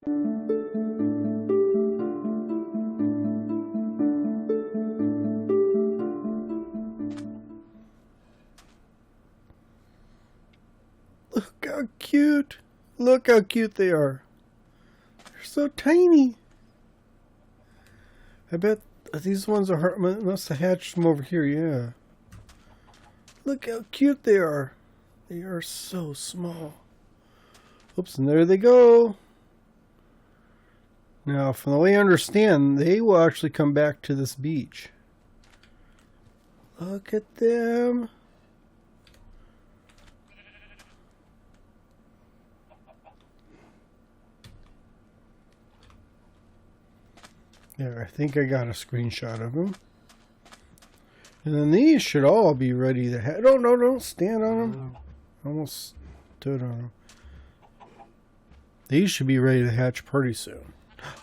Look how cute. Look how cute they are. They're so tiny. I bet these ones are must have hatched from over here, yeah. Look how cute they are. They are so small. Oops, and there they go. Now, from the way I understand, they will actually come back to this beach. Look at them. There, I think I got a screenshot of them. And then these should all be ready to hatch. Oh, no, don't stand on them. Almost stood on them. These should be ready to hatch pretty soon.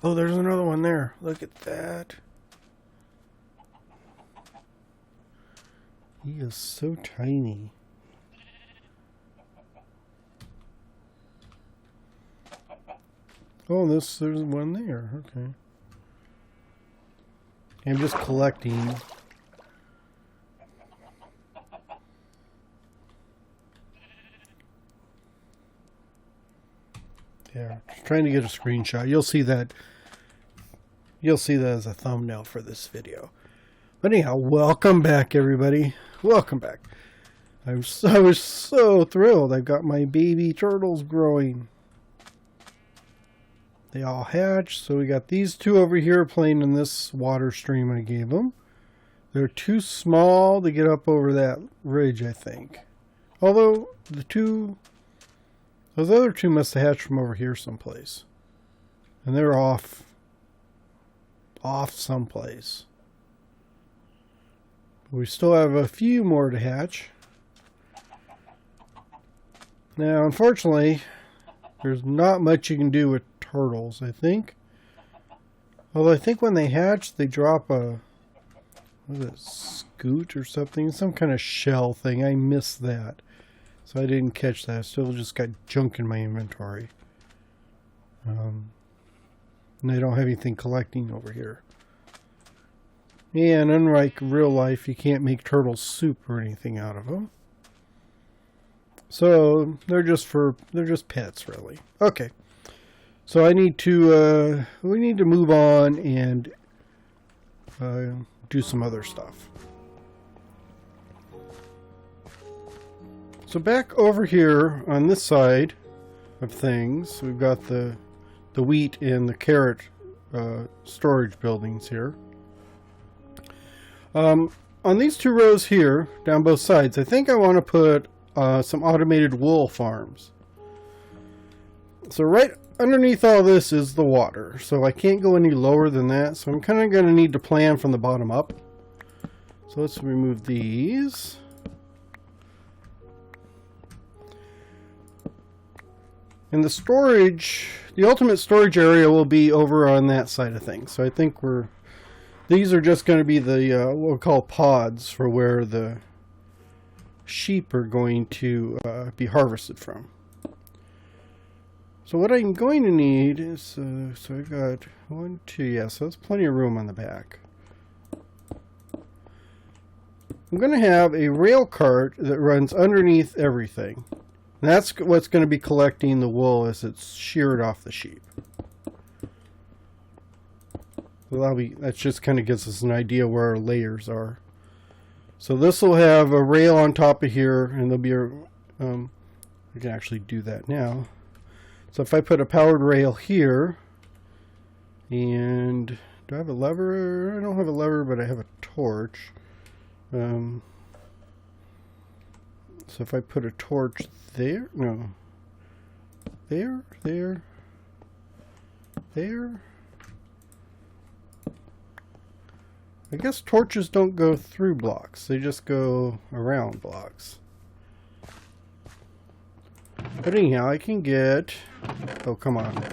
Oh, there's another one there. Look at that. He is so tiny. Oh, there's one there. Okay. I'm just collecting. Yeah, just trying to get a screenshot. You'll see that. You'll see that as a thumbnail for this video. But anyhow, welcome back, everybody. Welcome back. I was so thrilled. I've got my baby turtles growing. They all hatched. So we got these two over here playing in this water stream I gave them. They're too small to get up over that ridge, I think. Although those other two must have hatched from over here someplace. And they're off someplace. We still have a few more to hatch. Now, unfortunately, there's not much you can do with turtles, I think. Although I think when they hatch, they drop a, what is it, scoot or something? Some kind of shell thing. I missed that. So I didn't catch that. I still just got junk in my inventory. And I don't have anything collecting over here. And unlike real life, you can't make turtle soup or anything out of them. So they're just pets, really. Okay. So we need to move on and do some other stuff. So back over here on this side of things, we've got the wheat and the carrot storage buildings here. On these two rows here, down both sides, I think I want to put some automated wool farms. So right underneath all this is the water, so I can't go any lower than that, so I'm kind of going to need to plan from the bottom up. So let's remove these. And the storage, the ultimate storage area will be over on that side of things. So I think these are just going to be the what we'll call pods for where the sheep are going to be harvested from. So what I'm going to need is, so I've got 1, 2, yeah, so there's plenty of room on the back. I'm going to have a rail cart that runs underneath everything. And that's what's going to be collecting the wool as it's sheared off the sheep. So that just kind of gives us an idea where our layers are. So this will have a rail on top of here, and there'll be a, we can actually do that now. So if I put a powered rail here, and do I have a lever? I don't have a lever, but I have a torch. So if I put a torch there, no, there. I guess torches don't go through blocks, they just go around blocks. But anyhow, I can get, oh come on.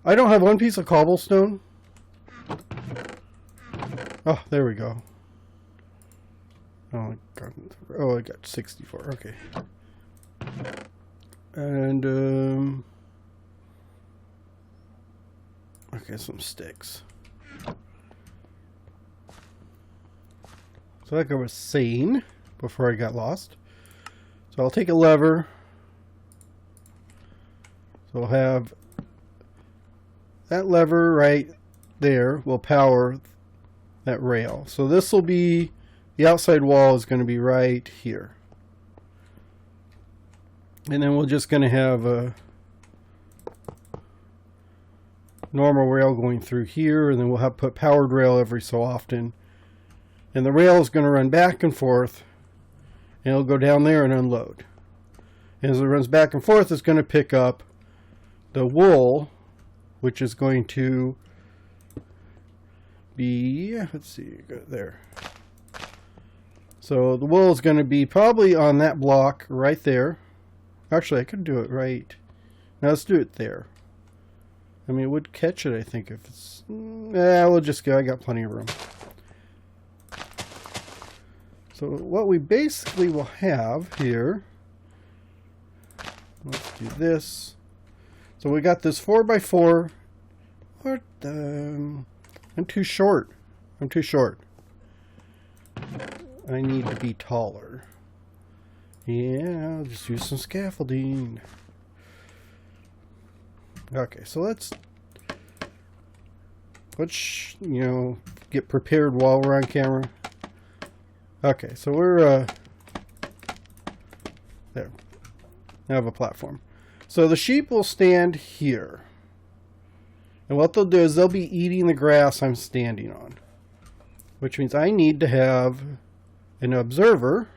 I don't have one piece of cobblestone. Oh, there we go. Oh, I got 64. Okay. Okay, some sticks. So like I was saying before I got lost. So I'll take a lever. So I'll have that lever right there will power that rail. So this will be, the outside wall is going to be right here. And then we're just going to have a normal rail going through here, and then we'll have put powered rail every so often. And the rail is going to run back and forth, and it'll go down there and unload. And as it runs back and forth, it's going to pick up the wool, which is going to be, let's see, there. So the wool is going to be probably on that block right there. Actually, I could do it right. Now let's do it there. I mean, it would catch it, I think, if it's... Yeah, we'll just go. I got plenty of room. So what we basically will have here... Let's do this. So we got this 4x4. What? I'm too short. I'm too short. I need to be taller. Yeah, I'll just use some scaffolding. Okay, so let's you know, get prepared while we're on camera. Okay, so we're there. I have a platform. So the sheep will stand here. And what they'll do is they'll be eating the grass I'm standing on. Which means I need to have an observer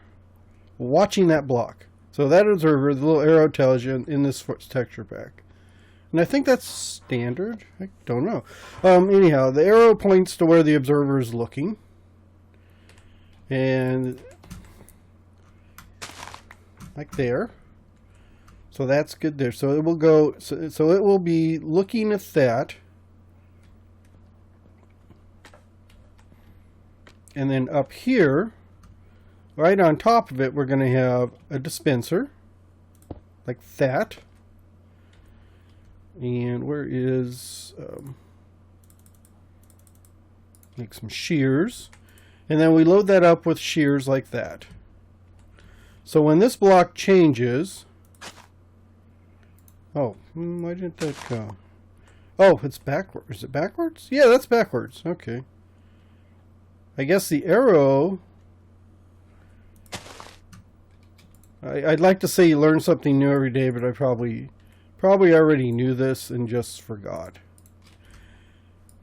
watching that block. So that observer, the little arrow tells you in this texture pack. And I think that's standard. I don't know. Anyhow, the arrow points to where the observer is looking. And like there. So that's good there. So it will go, so it will be looking at that. And then up here, right on top of it, we're going to have a dispenser. Like that. And where is, make some shears. And then we load that up with shears like that. So when this block changes, oh, why didn't that go? Oh, it's backwards. Is it backwards? Yeah, that's backwards. Okay. I guess the arrow, I'd like to say you learn something new every day, but I probably already knew this and just forgot.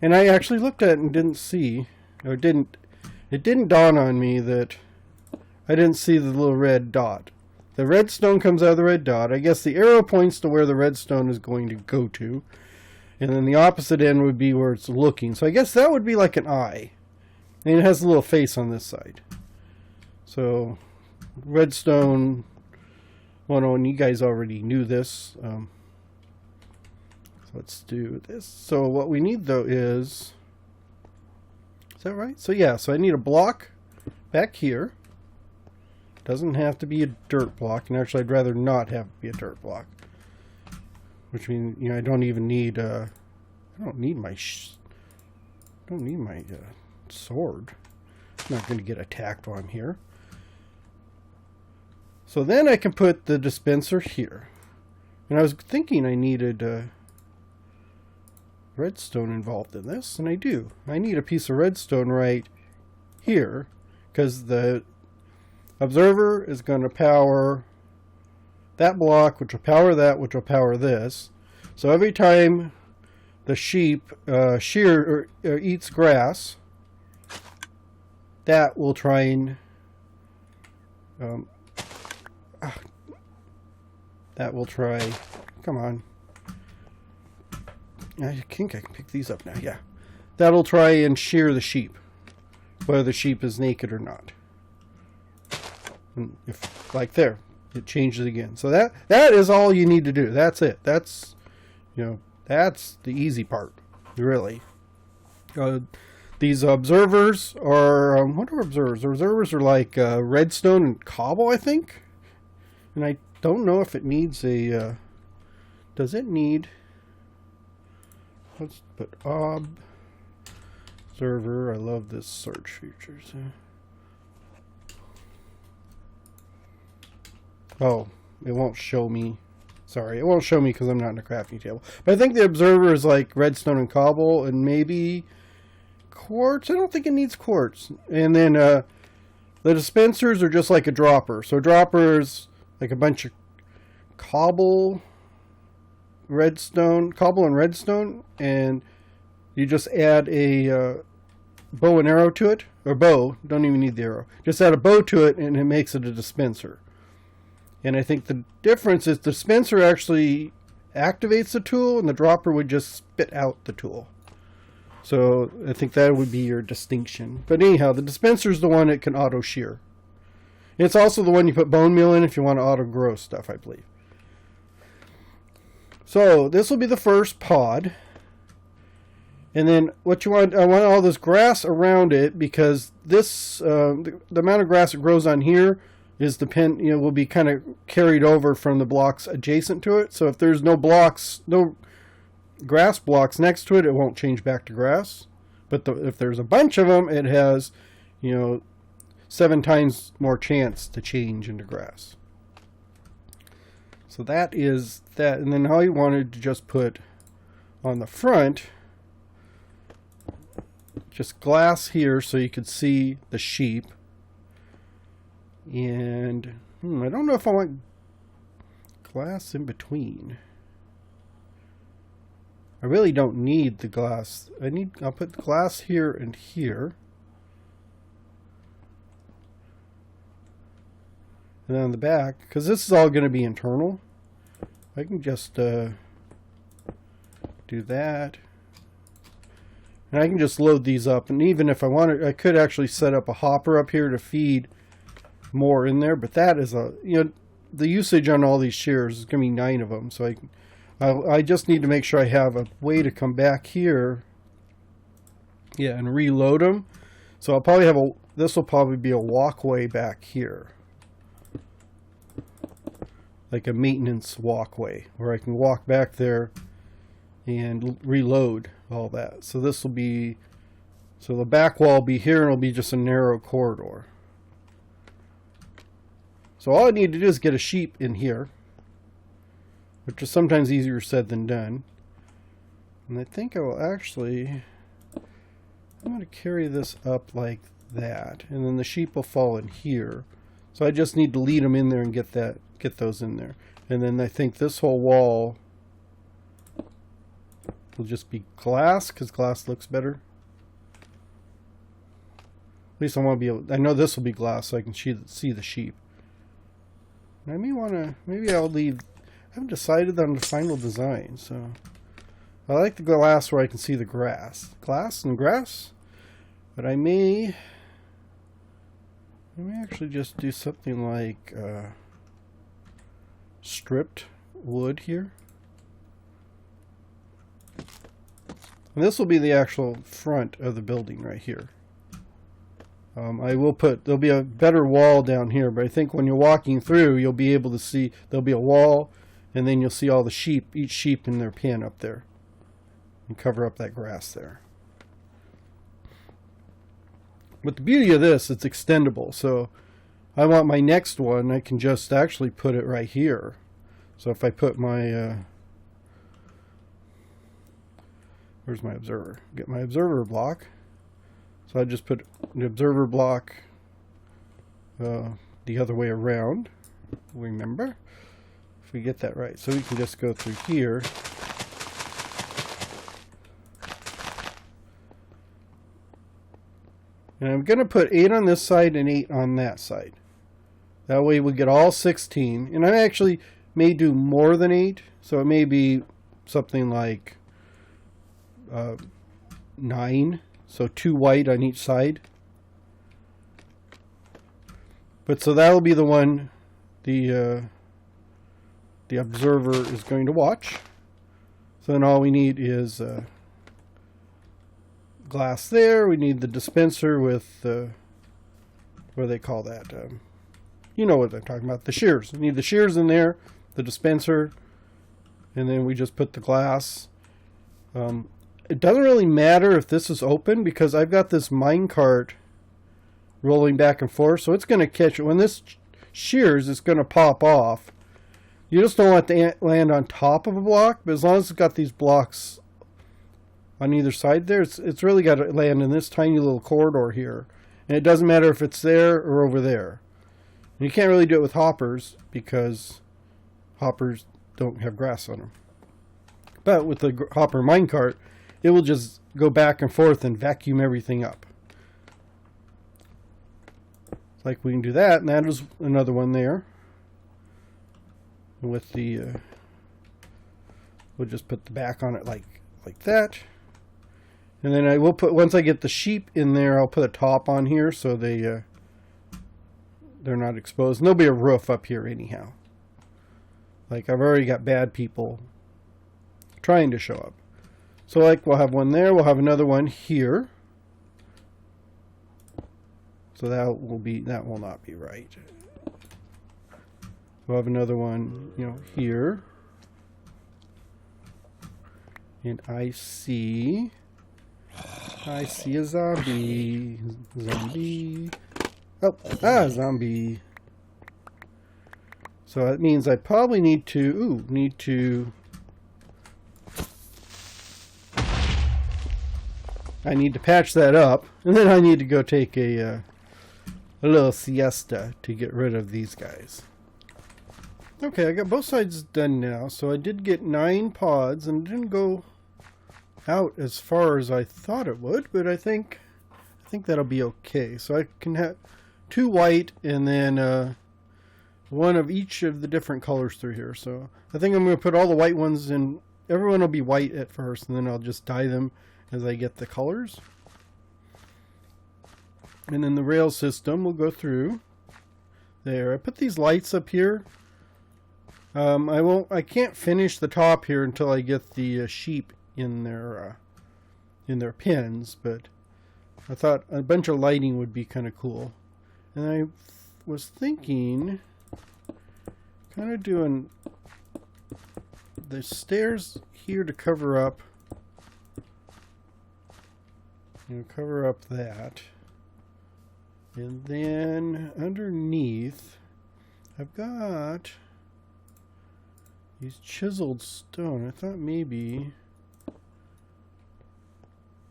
And I actually looked at it and didn't see, or it didn't dawn on me that I didn't see the little red dot. The redstone comes out of the red dot. I guess the arrow points to where the redstone is going to go to. And then the opposite end would be where it's looking. So I guess that would be like an eye. And it has a little face on this side. So redstone 101, you guys already knew this. So let's do this. So what we need though is that right? So yeah, so I need a block back here. Doesn't have to be a dirt block, and actually I'd rather not have it be a dirt block. Which means, you know, I don't even need I don't need my sword. I'm not going to get attacked while I'm here. So then I can put the dispenser here. And I was thinking I needed redstone involved in this, and I do. I need a piece of redstone right here, because the observer is going to power that block, which will power that, which will power this. So every time the sheep eats grass, that will try and come on. I think I can pick these up now. Yeah, that'll try and shear the sheep, whether the sheep is naked or not. And if, like there, it changes again. So that is all you need to do. That's it. That's, you know, that's the easy part, really. These observers are, what are observers? Observers are like redstone and cobble, I think. And I don't know if it needs a, does it need let's put observer. I love this search features. Oh, it won't show me. Sorry, it won't show me because I'm not in a crafting table. But I think the observer is like redstone and cobble and maybe quartz. I don't think it needs quartz. And then the dispensers are just like a dropper. So droppers like a bunch of cobble and redstone, and you just add a bow and arrow to it, or bow, don't even need the arrow. Just add a bow to it and it makes it a dispenser. And I think the difference is the dispenser actually activates the tool and the dropper would just spit out the tool. So I think that would be your distinction. But anyhow, the dispenser is the one that can auto shear. It's also the one you put bone meal in if you want to auto grow stuff, I believe. So this will be the first pod. And then what you want, I want all this grass around it because this, the amount of grass that grows on here is will be kind of carried over from the blocks adjacent to it. So if there's no blocks, no grass blocks next to it, it won't change back to grass. But if there's a bunch of them, it has, 7 times more chance to change into grass. So that is that. And then all you wanted to just put on the front, just glass here so you could see the sheep. And I don't know if I want glass in between. I really don't need the glass. I'll put the glass here and here. And then on the back, because this is all going to be internal, I can just do that. And I can just load these up. And even if I wanted, I could actually set up a hopper up here to feed more in there. But that is the usage on all these shears is going to be 9 of them. So I just need to make sure I have a way to come back here. Yeah, and reload them. So I'll probably have this will probably be a walkway back here. Like a maintenance walkway where I can walk back there and reload all that. So this will be, so the back wall will be here and it'll be just a narrow corridor. So all I need to do is get a sheep in here, which is sometimes easier said than done. And I think I will actually, I'm going to carry this up like that, and then the sheep will fall in here. So I just need to lead them in there and get those in there. And then I think this whole wall will just be glass, because glass looks better. At least I want to be able, I know this will be glass so I can see the sheep. And I may want to, maybe I'll leave, I haven't decided on the final design, so I like the glass where I can see the grass. Glass and grass, but I may actually just do something like stripped wood here. And this will be the actual front of the building right here. I will put, there'll be a better wall down here, but I think when you're walking through, you'll be able to see, there'll be a wall, and then you'll see all the sheep, each sheep in their pen up there, and cover up that grass there. But the beauty of this, it's extendable, so I want my next one, I can just actually put it right here. So if I put my, where's my observer? Get my observer block. So I just put the observer block the other way around. Remember, if we get that right. So we can just go through here. And I'm going to put 8 on this side and 8 on that side. That way we get all 16. And I actually may do more than 8. So it may be something like 9. So 2 white on each side. But so that'll be the one the observer is going to watch. So then all we need is glass there. We need the dispenser with what do they call that? You know what I'm talking about. The shears. We need the shears in there, the dispenser, and then we just put the glass. it doesn't really matter if this is open because I've got this minecart rolling back and forth, so it's going to catch it. When this shears, it's going to pop off. You just don't want it to land on top of a block, but as long as it's got these blocks on either side there, it's really got to land in this tiny little corridor here. And it doesn't matter if it's there or over there. And you can't really do it with hoppers because hoppers don't have grass on them. But with the hopper minecart, it will just go back and forth and vacuum everything up. Like we can do that, and that is another one there. With the, we'll just put the back on it like that. And then I will put, once I get the sheep in there, I'll put a top on here so they're not exposed. And there'll be a roof up here anyhow. Like I've already got bad people trying to show up. So like we'll have one there, we'll have another one here. So that will not be right. We'll have another one, you know, here. And I see a zombie. Zombie. Oh, zombie. So that means I probably need to, I need to patch that up, and then I need to go take a little siesta to get rid of these guys. Okay, I got both sides done now, so I did get 9 pods, and it didn't go out as far as I thought it would, but I think that'll be okay. So I can have 2 white, and then one of each of the different colors through here. So I think I'm going to put all the white ones in. Everyone will be white at first, and then I'll just dye them as I get the colors. And then the rail system will go through there. I put these lights up here. I can't finish the top here until I get the sheep in their pens, but I thought a bunch of lighting would be kind of cool. And I was thinking kind of doing the stairs here to cover up, cover up that. And then underneath I've got these chiseled stone. I thought maybe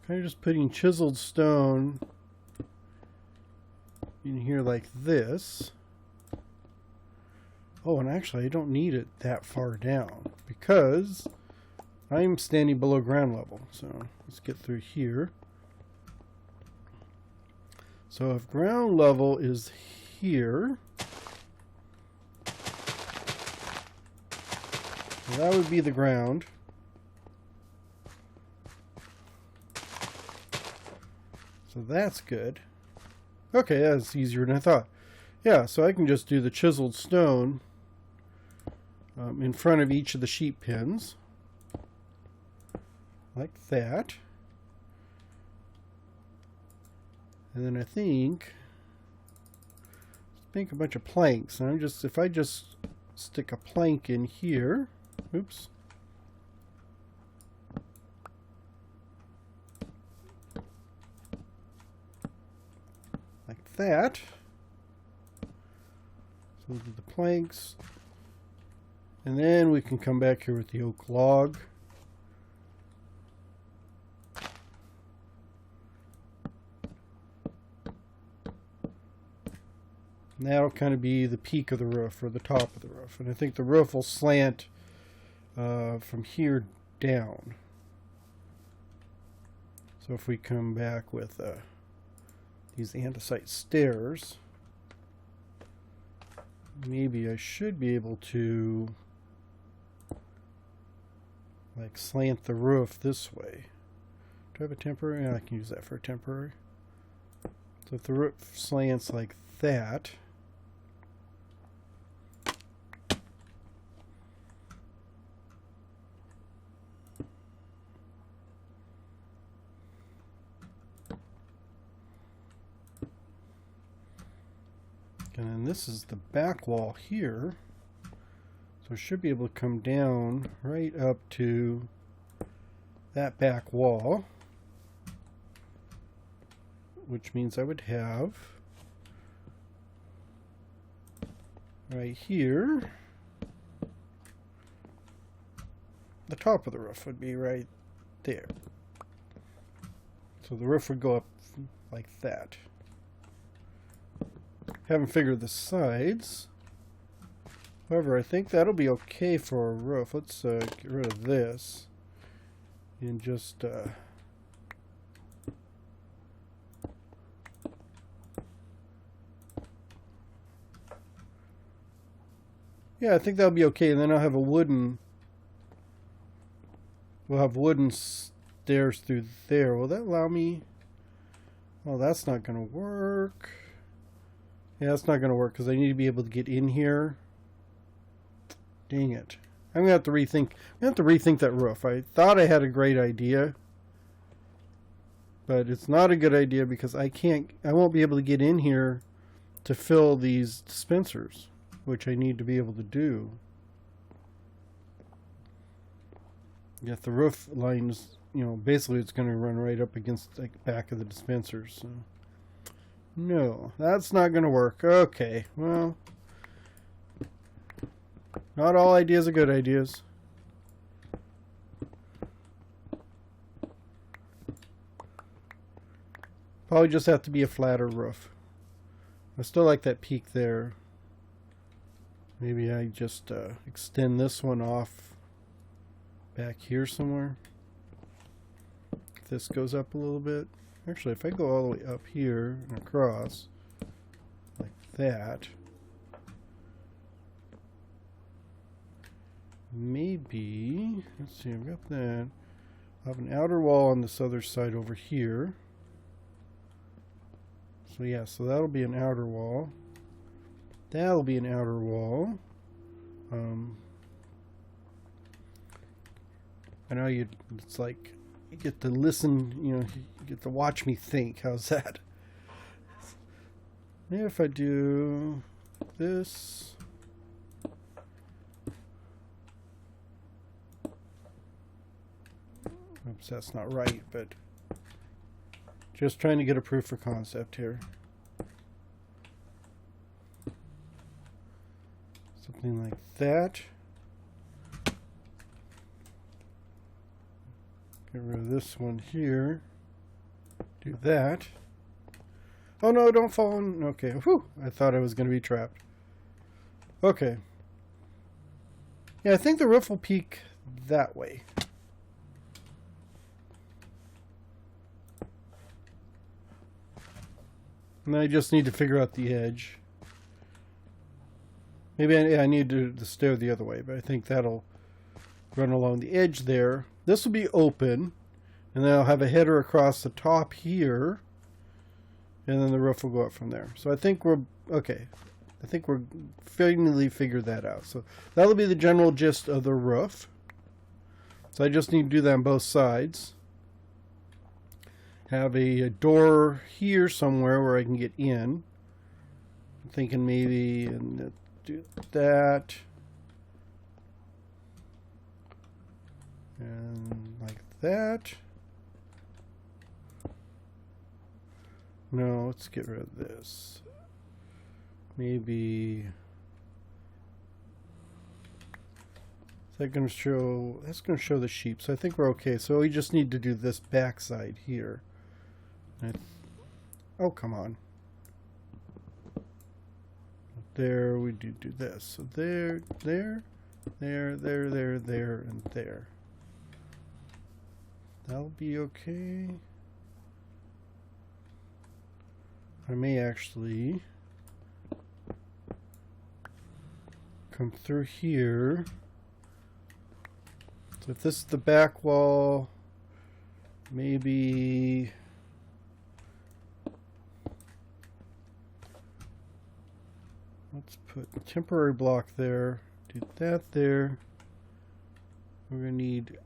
kind of just putting chiseled stone in here like this. Oh, and actually I don't need it that far down because I'm standing below ground level. So let's get through here. So if ground level is here, so that would be the ground. So that's good. Okay, that's easier than I thought. Yeah, so I can just do the chiseled stone in front of each of the sheep pens. Like that. And then I think make a bunch of planks. And if I just stick a plank in here, oops. Like that. So we'll do the planks. And then we can come back here with the oak log. And that'll kind of be the peak of the roof, or the top of the roof. And I think the roof will slant from here down. So if we come back with these andesite stairs, maybe I should be able to like slant the roof this way. Do I have a temporary? Yeah, I can use that for a temporary. So if the roof slants like that, and then this is the back wall here, so it should be able to come down right up to that back wall, which means I would have right here, the top of the roof would be right there. So the roof would go up like that. Haven't figured the sides. However, I think that'll be okay for a roof. Let's get rid of this and just yeah, I think that'll be okay. And then I'll have a wooden, we'll have wooden stairs through there. Will that allow me? Oh, that's not going to work. Yeah, that's not going to work because I need to be able to get in here. Dang it. I'm going to have to rethink that roof. I thought I had a great idea, but it's not a good idea because I won't be able to get in here to fill these dispensers, which I need to be able to do. If the roof lines, you know, basically it's going to run right up against the back of the dispensers. So. No, that's not going to work. Okay, well, not all ideas are good ideas. Probably just have to be a flatter roof. I still like that peak there. Maybe I just extend this one off back here somewhere. If this goes up a little bit. Actually, if I go all the way up here and across like that, maybe, let's see, I've got that. I have an outer wall on this other side over here. So yeah, so that'll be an outer wall. That'll be an outer wall. I know it's like, you get to listen, you know, you get to watch me think. How's that? Maybe if I do this. Oops, that's not right, but just trying to get a proof of concept here. Something like that. Get rid of this one here. Do that. Oh no, don't fall in. Okay, whew, I thought I was going to be trapped. Okay. Yeah, I think the roof will peak that way. And I just need to figure out the edge. Maybe I need to stair the other way, but I think that'll run along the edge there. This will be open, and then I'll have a header across the top here, and then the roof will go up from there. So I think we're okay. I think we're finally figured that out. So that'll be the general gist of the roof. So I just need to do that on both sides. Have a door here somewhere where I can get in. I'm thinking maybe and do that. And like that. No, let's get rid of this. Maybe. Is that going to show? That's going to show the sheep. So I think we're okay. So we just need to do this back side here. Oh, come on. There we do this. So there, and there. That'll be okay. I may actually come through here. So if this is the back wall, maybe let's put a temporary block there. Do that there. We're going to need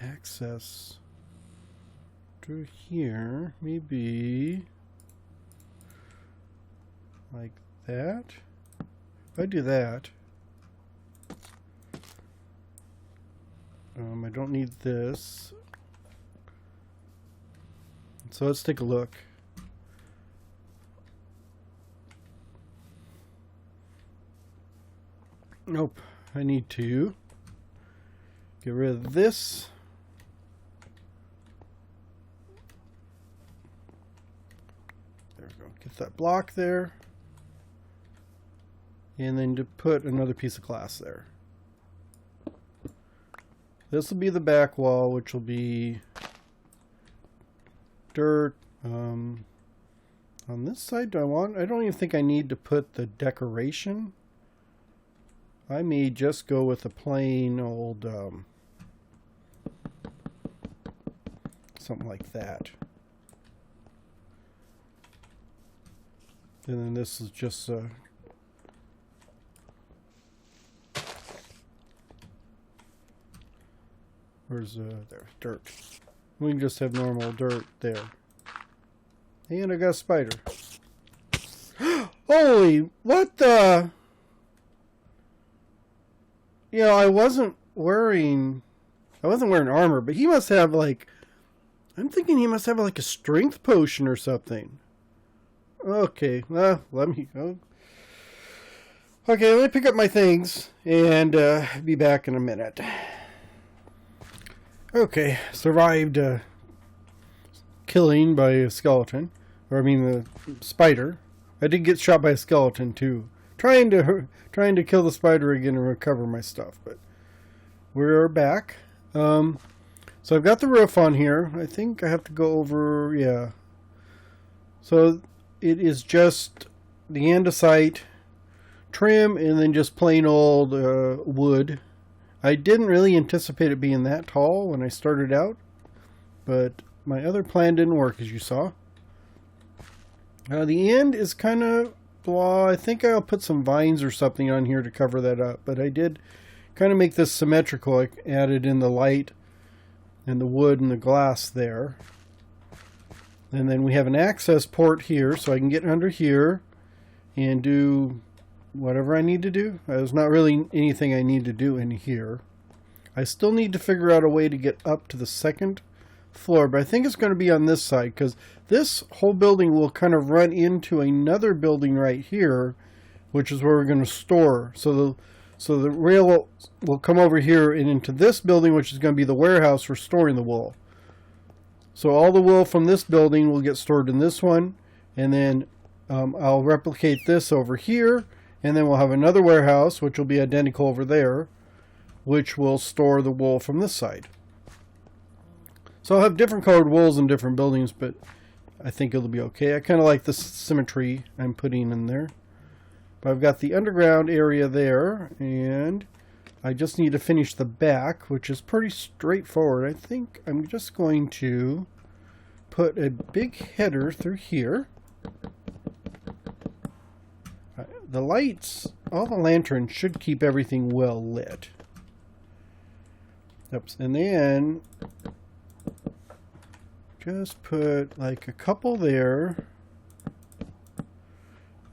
access through here, maybe like that. If I do that, I don't need this. So let's take a look. Nope. I need to get rid of this. There we go. Get that block there. And then to put another piece of glass there. This will be the back wall, which will be dirt. On this side, I don't even think I need to put the decoration. I may just go with a plain old something like that. And then this is just where's there, dirt. We can just have normal dirt there. And I got a spider. Holy, what the? You know, I wasn't wearing armor, but he must have like, I'm thinking he must have like a strength potion or something. Okay, well, let me go. Okay, let me pick up my things and be back in a minute. Okay, survived killing by a skeleton. Or I mean the spider. I did get shot by a skeleton too. Trying to kill the spider again and recover my stuff, but we're back. So I've got the roof on here. I think I have to go over, yeah. So it is just the andesite trim and then just plain old wood. I didn't really anticipate it being that tall when I started out, but my other plan didn't work, as you saw. The end is kind of blah. I think I'll put some vines or something on here to cover that up, but I did kind of make this symmetrical. I added in the light and the wood and the glass there. And then we have an access port here, so I can get under here and do whatever I need to do. There's not really anything I need to do in here. I still need to figure out a way to get up to the second floor, but I think it's going to be on this side because this whole building will kind of run into another building right here, which is where we're going to store. So the rail will come over here and into this building, which is going to be the warehouse for storing the wool. So all the wool from this building will get stored in this one, and then I'll replicate this over here, and then we'll have another warehouse, which will be identical over there, which will store the wool from this side. So I'll have different colored wools in different buildings, but I think it'll be okay. I kind of like the symmetry I'm putting in there. But I've got the underground area there, and I just need to finish the back, which is pretty straightforward. I think I'm just going to put a big header through here. The lights, all the lanterns should keep everything well lit. Oops, and then just put like a couple there.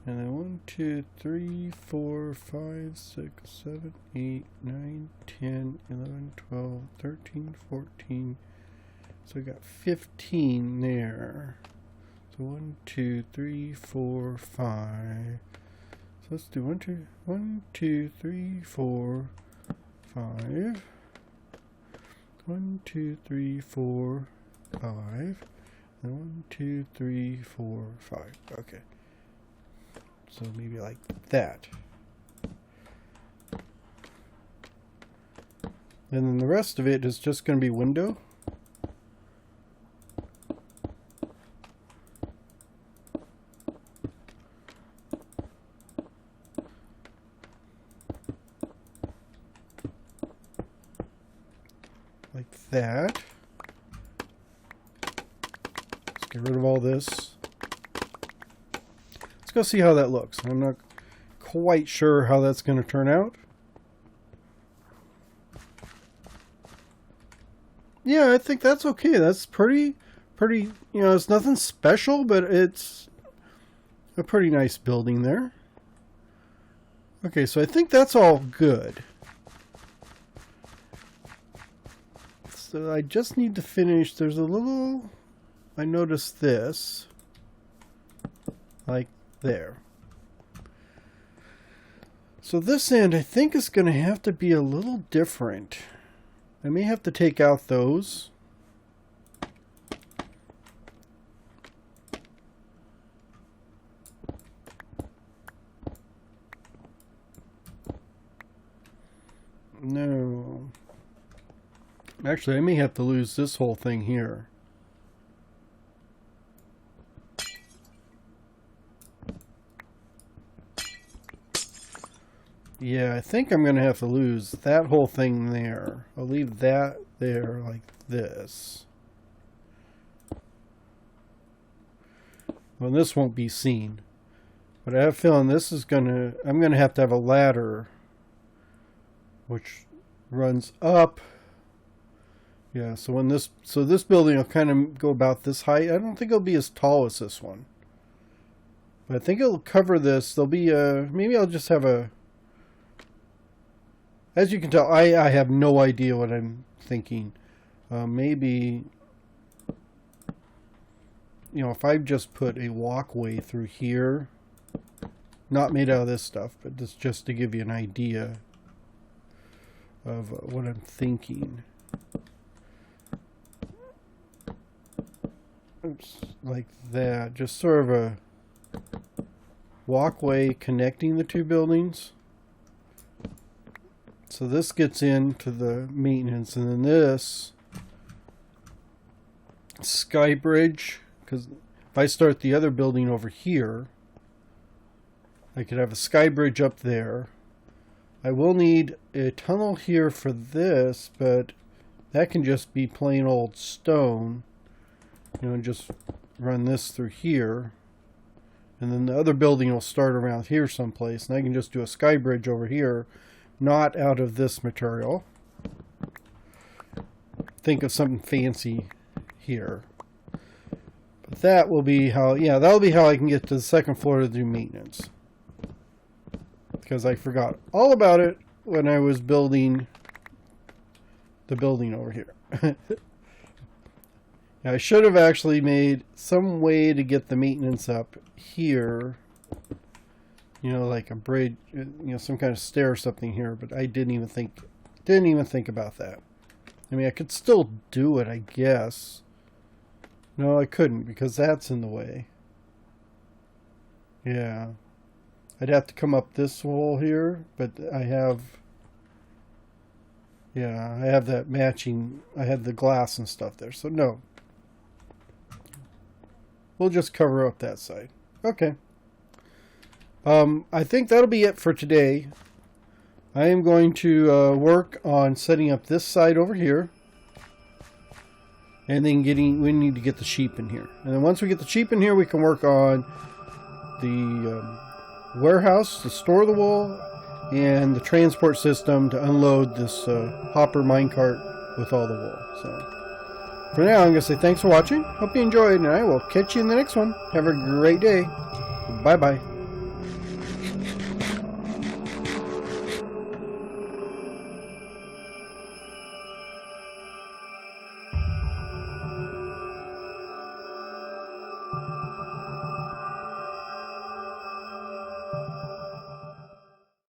And then 1, 2, 3, 4, 5, 6, 7, 8, 9, 10, 11, 12, 13, 14. So we got 15 there. So 1, 2, 3, 4, 5. So let's do 1, 2, 3, 4, 5. 1, 2, 3, 4, 5. And 1, 2, 3, 4, 5. Okay. So maybe like that. And then the rest of it is just going to be window. Like that. Let's get rid of all this. Go see how that looks. I'm not quite sure how that's going to turn out. Yeah, I think that's okay. That's pretty, you know, it's nothing special, but it's a pretty nice building there. Okay, so I think that's all good. So I just need to finish. There's a little I noticed this. Like there. So this end I think is going to have to be a little different. I may have to take out those. No. Actually, I may have to lose this whole thing here. Yeah, I think I'm going to have to lose that whole thing there. I'll leave that there like this. Well, this won't be seen. But I have a feeling this is going to... I'm going to have a ladder which runs up. Yeah, so when this building will kind of go about this height. I don't think it'll be as tall as this one. But I think it'll cover this. There'll be maybe I'll just have a... As you can tell, I have no idea what I'm thinking. Maybe, you know, if I just put a walkway through here, not made out of this stuff, but just to give you an idea of what I'm thinking. Oops, like that. Just sort of a walkway connecting the two buildings. So this gets into the maintenance, and then this sky bridge, because if I start the other building over here, I could have a sky bridge up there. I will need a tunnel here for this, but that can just be plain old stone. You know, just run this through here. And then the other building will start around here someplace, and I can just do a sky bridge over here, not out of this material. Think of something fancy here. But that will be how, yeah, that'll be how I can get to the second floor to do maintenance. Because I forgot all about it when I was building the building over here. Now, I should have actually made some way to get the maintenance up here. You know, like a bridge, you know, some kind of stair or something here, but I didn't even think about that. I mean, I could still do it, I guess. No, I couldn't because that's in the way. Yeah. I'd have to come up this wall here, but I have, yeah, I have that matching, I had the glass and stuff there, so no. We'll just cover up that side. Okay. I think that'll be it for today. I am going to work on setting up this side over here. And then we need to get the sheep in here. And then once we get the sheep in here, we can work on the warehouse to store the wool and the transport system to unload this hopper minecart with all the wool. So for now, I'm going to say thanks for watching. Hope you enjoyed, and I will catch you in the next one. Have a great day. Bye-bye.